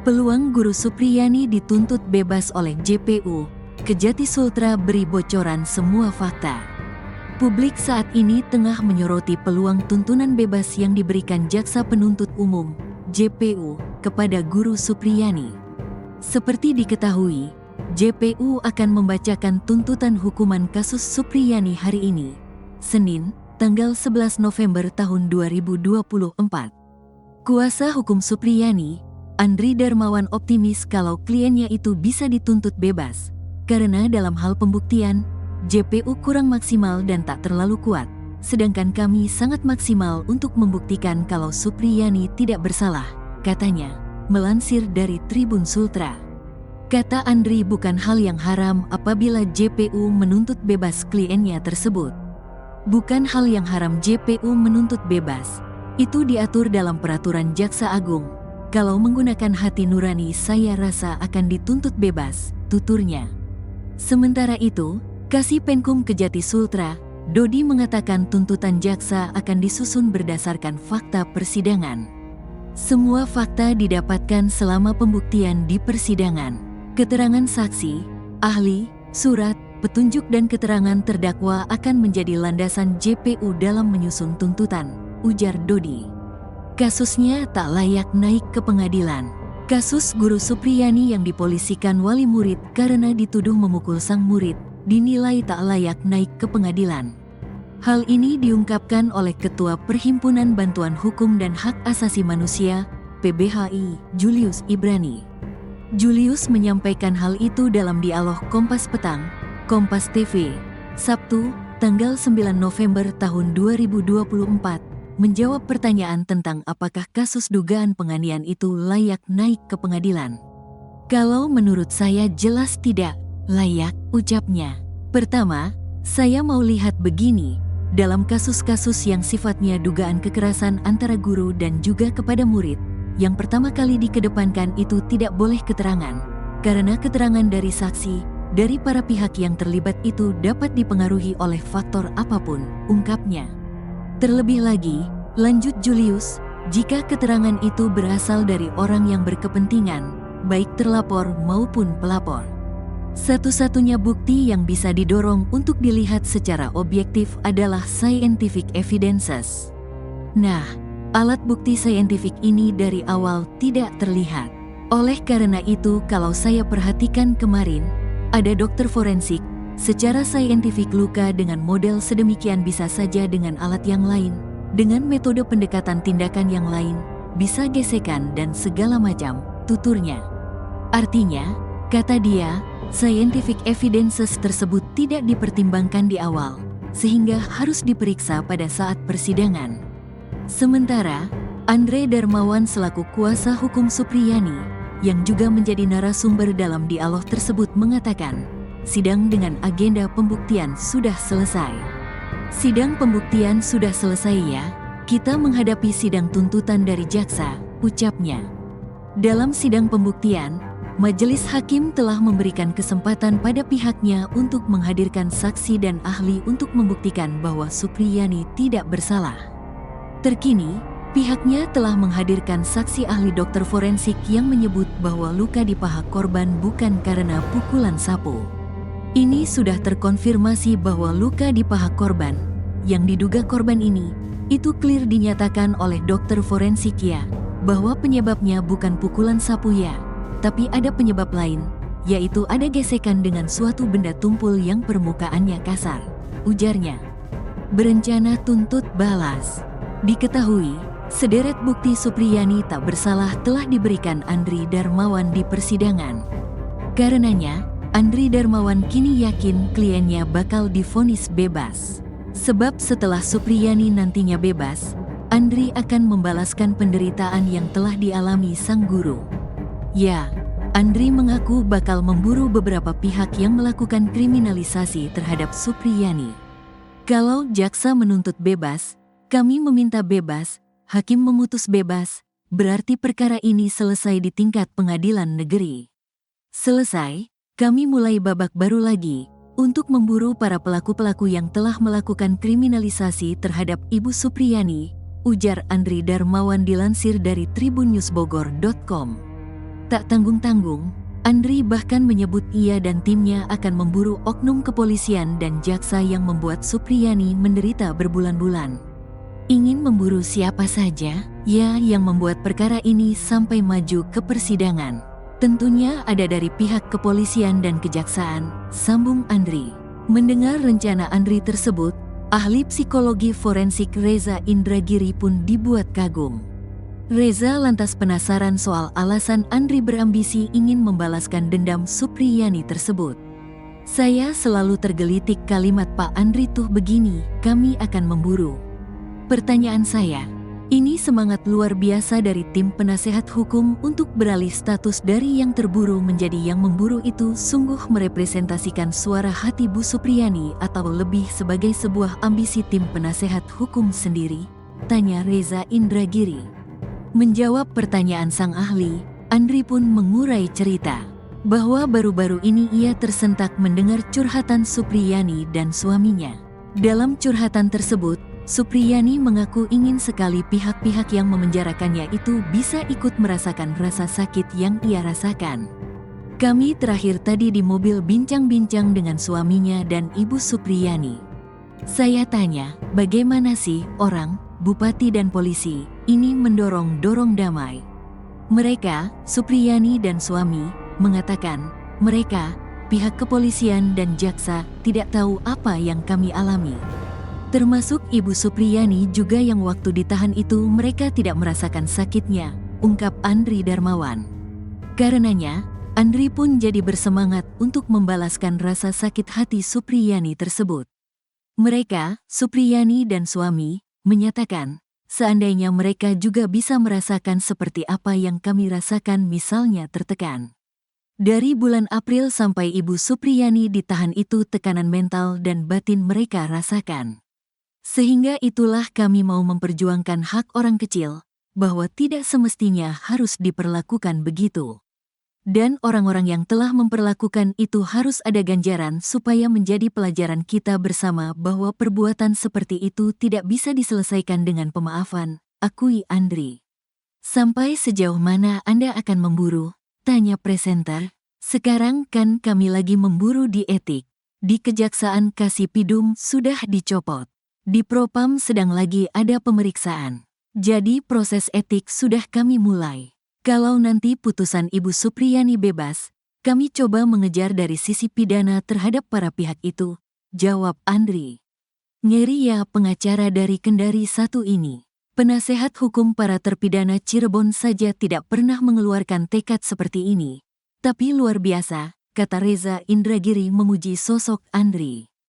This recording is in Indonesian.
Peluang Guru Supriyani dituntut bebas oleh JPU, Kejati Sultra beri bocoran semua fakta. Publik saat ini tengah menyoroti peluang tuntunan bebas yang diberikan Jaksa Penuntut Umum, JPU, kepada Guru Supriyani. Seperti diketahui, JPU akan membacakan tuntutan hukuman kasus Supriyani hari ini, Senin, tanggal 11 November tahun 2024. Kuasa hukum Supriyani, Andri Darmawan optimis kalau kliennya itu bisa dituntut bebas, karena dalam hal pembuktian, JPU kurang maksimal dan tak terlalu kuat, sedangkan kami sangat maksimal untuk membuktikan kalau Supriyani tidak bersalah, katanya, melansir dari Tribun Sultra. Kata Andri, bukan hal yang haram apabila JPU menuntut bebas kliennya tersebut. Bukan hal yang haram JPU menuntut bebas, itu diatur dalam peraturan Jaksa Agung. Kalau menggunakan hati nurani saya rasa akan dituntut bebas, tuturnya. Sementara itu, Kasih Penkum Kejati Sultra, Dodi mengatakan tuntutan jaksa akan disusun berdasarkan fakta persidangan. Semua fakta didapatkan selama pembuktian di persidangan. Keterangan saksi, ahli, surat, petunjuk dan keterangan terdakwa akan menjadi landasan JPU dalam menyusun tuntutan, ujar Dodi. Kasusnya tak layak naik ke pengadilan. Kasus Guru Supriyani yang dipolisikan wali murid karena dituduh memukul sang murid, dinilai tak layak naik ke pengadilan. Hal ini diungkapkan oleh Ketua Perhimpunan Bantuan Hukum dan Hak Asasi Manusia, PBHI, Julius Ibrani. Julius menyampaikan hal itu dalam dialog Kompas Petang, Kompas TV, Sabtu, tanggal 9 November tahun 2024, menjawab pertanyaan tentang apakah kasus dugaan penganiayaan itu layak naik ke pengadilan. Kalau menurut saya jelas tidak layak, ucapnya. Pertama, saya mau lihat begini, dalam kasus-kasus yang sifatnya dugaan kekerasan antara guru dan juga kepada murid, yang pertama kali dikedepankan itu tidak boleh keterangan, karena keterangan dari saksi, dari para pihak yang terlibat itu dapat dipengaruhi oleh faktor apapun, ungkapnya. Terlebih lagi, lanjut Julius, jika keterangan itu berasal dari orang yang berkepentingan, baik terlapor maupun pelapor. Satu-satunya bukti yang bisa didorong untuk dilihat secara objektif adalah scientific evidences. Nah, alat bukti saintifik ini dari awal tidak terlihat. Oleh karena itu kalau saya perhatikan kemarin, ada dokter forensik, secara saintifik luka dengan model sedemikian bisa saja dengan alat yang lain, dengan metode pendekatan tindakan yang lain, bisa gesekan dan segala macam, tuturnya. Artinya, kata dia, scientific evidences tersebut tidak dipertimbangkan di awal, sehingga harus diperiksa pada saat persidangan. Sementara, Andre Darmawan selaku kuasa hukum Supriyani, yang juga menjadi narasumber dalam dialog tersebut mengatakan, sidang dengan agenda pembuktian sudah selesai. Sidang pembuktian sudah selesai ya, kita menghadapi sidang tuntutan dari jaksa, ucapnya. Dalam sidang pembuktian, Majelis Hakim telah memberikan kesempatan pada pihaknya untuk menghadirkan saksi dan ahli untuk membuktikan bahwa Supriyani tidak bersalah. Terkini, pihaknya telah menghadirkan saksi ahli dokter forensik yang menyebut bahwa luka di paha korban bukan karena pukulan sapu. Ini sudah terkonfirmasi bahwa luka di paha korban, yang diduga korban ini, itu clear dinyatakan oleh dokter forensik ya, bahwa penyebabnya bukan pukulan sapu ya, tapi ada penyebab lain, yaitu ada gesekan dengan suatu benda tumpul yang permukaannya kasar, ujarnya. Berencana tuntut balas. Diketahui, sederet bukti Supriyani tak bersalah telah diberikan Andri Darmawan di persidangan. Karenanya, Andri Darmawan kini yakin kliennya bakal divonis bebas. Sebab setelah Supriyani nantinya bebas, Andri akan membalaskan penderitaan yang telah dialami sang guru. Ya, Andri mengaku bakal memburu beberapa pihak yang melakukan kriminalisasi terhadap Supriyani. Kalau jaksa menuntut bebas, kami meminta bebas, hakim memutus bebas, berarti perkara ini selesai di tingkat pengadilan negeri. Selesai, kami mulai babak baru lagi, untuk memburu para pelaku-pelaku yang telah melakukan kriminalisasi terhadap Ibu Supriyani, ujar Andri Darmawan dilansir dari tribunnewsbogor.com. Tak tanggung-tanggung, Andri bahkan menyebut ia dan timnya akan memburu oknum kepolisian dan jaksa yang membuat Supriyani menderita berbulan-bulan. Ingin memburu siapa saja? Ya, yang membuat perkara ini sampai maju ke persidangan. Tentunya ada dari pihak kepolisian dan kejaksaan, sambung Andri. Mendengar rencana Andri tersebut, ahli psikologi forensik Reza Indragiri pun dibuat kagum. Reza lantas penasaran soal alasan Andri berambisi ingin membalaskan dendam Supriyani tersebut. Saya selalu tergelitik kalimat Pak Andri tuh begini, kami akan memburu. Pertanyaan saya, ini semangat luar biasa dari tim penasehat hukum untuk beralih status dari yang terburu menjadi yang memburu itu sungguh merepresentasikan suara hati Bu Supriyani atau lebih sebagai sebuah ambisi tim penasehat hukum sendiri? Tanya Reza Indragiri. Menjawab pertanyaan sang ahli, Andri pun mengurai cerita bahwa baru-baru ini ia tersentak mendengar curhatan Supriyani dan suaminya. Dalam curhatan tersebut, Supriyani mengaku ingin sekali pihak-pihak yang memenjarakannya itu bisa ikut merasakan rasa sakit yang ia rasakan. Kami terakhir tadi di mobil bincang-bincang dengan suaminya dan Ibu Supriyani. Saya tanya, bagaimana sih orang, bupati dan polisi, ini mendorong-dorong damai? Mereka, Supriyani dan suami, mengatakan, mereka, pihak kepolisian dan jaksa, tidak tahu apa yang kami alami. Termasuk Ibu Supriyani juga yang waktu ditahan itu mereka tidak merasakan sakitnya, ungkap Andri Darmawan. Karenanya, Andri pun jadi bersemangat untuk membalaskan rasa sakit hati Supriyani tersebut. Mereka, Supriyani dan suami, menyatakan, seandainya mereka juga bisa merasakan seperti apa yang kami rasakan misalnya tertekan. Dari bulan April sampai Ibu Supriyani ditahan itu tekanan mental dan batin mereka rasakan. Sehingga itulah kami mau memperjuangkan hak orang kecil, bahwa tidak semestinya harus diperlakukan begitu. Dan orang-orang yang telah memperlakukan itu harus ada ganjaran supaya menjadi pelajaran kita bersama bahwa perbuatan seperti itu tidak bisa diselesaikan dengan pemaafan, akui Andri. Sampai sejauh mana Anda akan memburu? Tanya presenter. Sekarang kan kami lagi memburu di etik. Di Kejaksaan Kasipidum sudah dicopot. Di Propam sedang lagi ada pemeriksaan. Jadi proses etik sudah kami mulai. Kalau nanti putusan Ibu Supriyani bebas, kami coba mengejar dari sisi pidana terhadap para pihak itu, jawab Andri. Ngeri ya pengacara dari Kendari 1 ini. Penasehat hukum para terpidana Cirebon saja tidak pernah mengeluarkan tekad seperti ini. Tapi luar biasa, kata Reza Indragiri memuji sosok Andri.